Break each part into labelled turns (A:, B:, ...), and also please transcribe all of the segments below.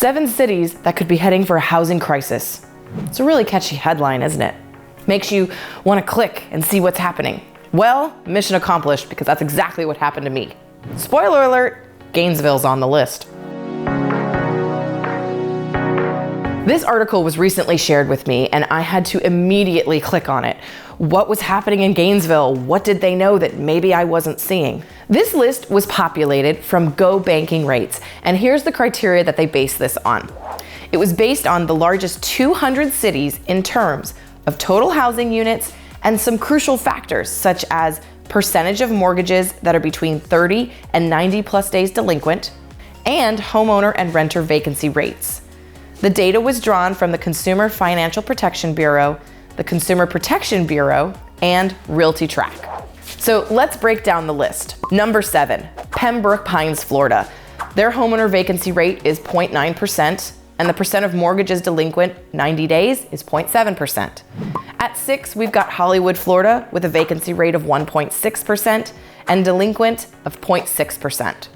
A: 7 cities that could be heading for a housing crisis. It's a really catchy headline, isn't it? Makes you want to click and see what's happening. Well, mission accomplished, because that's exactly what happened to me. Spoiler alert, Gainesville's on the list. This article was recently shared with me and I had to immediately click on it. What was happening in Gainesville? What did they know that maybe I wasn't seeing? This list was populated from Go Banking Rates, and here's the criteria that they based this on. It was based on the largest 200 cities in terms of total housing units and some crucial factors such as percentage of mortgages that are between 30 and 90 plus days delinquent, and homeowner and renter vacancy rates. The data was drawn from the Consumer Financial Protection Bureau, the Consumer Protection Bureau, and Realty Track. So let's break down the list. Number 7, Pembroke Pines, Florida. Their homeowner vacancy rate is 0.9%, and the percent of mortgages delinquent 90 days is 0.7%. At 6, we've got Hollywood, Florida, with a vacancy rate of 1.6% and delinquent of 0.6%.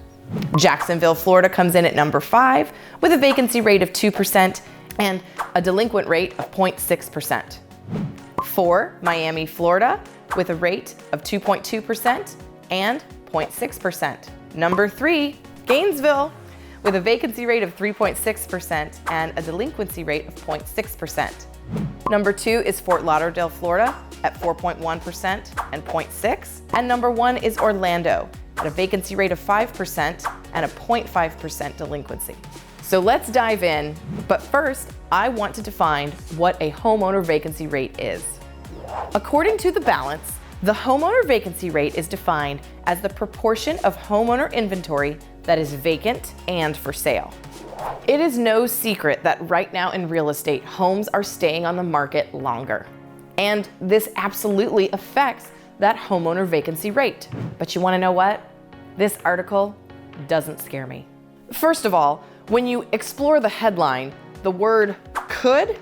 A: Jacksonville, Florida comes in at number 5 with a vacancy rate of 2% and a delinquent rate of 0.6%. 4, Miami, Florida, with a rate of 2.2% and 0.6%. Number 3, Gainesville, with a vacancy rate of 3.6% and a delinquency rate of 0.6%. Number 2 is Fort Lauderdale, Florida, at 4.1% and 0.6%. And number 1 is Orlando, at a vacancy rate of 5% and a 0.5% delinquency. So let's dive in, but first, I want to define what a homeowner vacancy rate is. According to the balance, the homeowner vacancy rate is defined as the proportion of homeowner inventory that is vacant and for sale. It is no secret that right now in real estate, homes are staying on the market longer. And this absolutely affects that homeowner vacancy rate. But you want to know what? This article doesn't scare me. First of all, when you explore the headline, the word could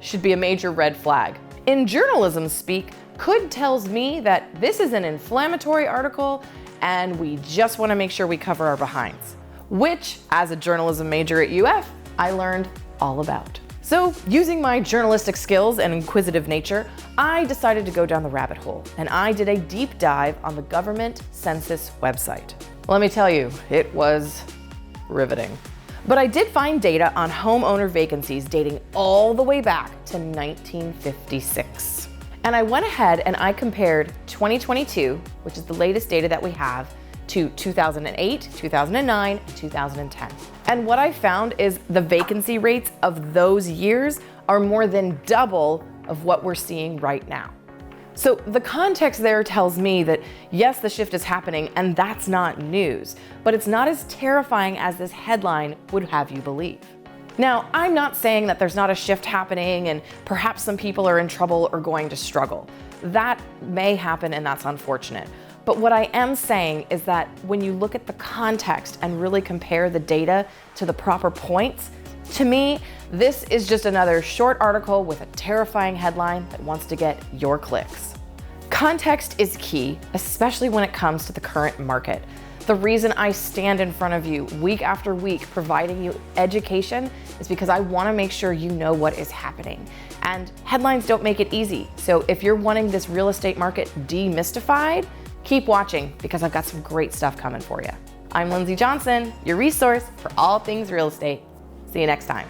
A: should be a major red flag. In journalism speak, could tells me that this is an inflammatory article and we just want to make sure we cover our behinds, which as a journalism major at UF, I learned all about. So using my journalistic skills and inquisitive nature, I decided to go down the rabbit hole and I did a deep dive on the government census website. Let me tell you, it was riveting. But I did find data on homeowner vacancies dating all the way back to 1956. And I went ahead and I compared 2022, which is the latest data that we have, to 2008, 2009, and 2010. And what I found is the vacancy rates of those years are more than double of what we're seeing right now. So the context there tells me that yes, the shift is happening and that's not news, but it's not as terrifying as this headline would have you believe. Now, I'm not saying that there's not a shift happening and perhaps some people are in trouble or going to struggle. That may happen and that's unfortunate. But what I am saying is that when you look at the context and really compare the data to the proper points, to me, this is just another short article with a terrifying headline that wants to get your clicks. Context is key, especially when it comes to the current market. The reason I stand in front of you week after week providing you education is because I want to make sure you know what is happening. And headlines don't make it easy. So if you're wanting this real estate market demystified, keep watching because I've got some great stuff coming for you. I'm Lindsey Johnson, your resource for all things real estate. See you next time.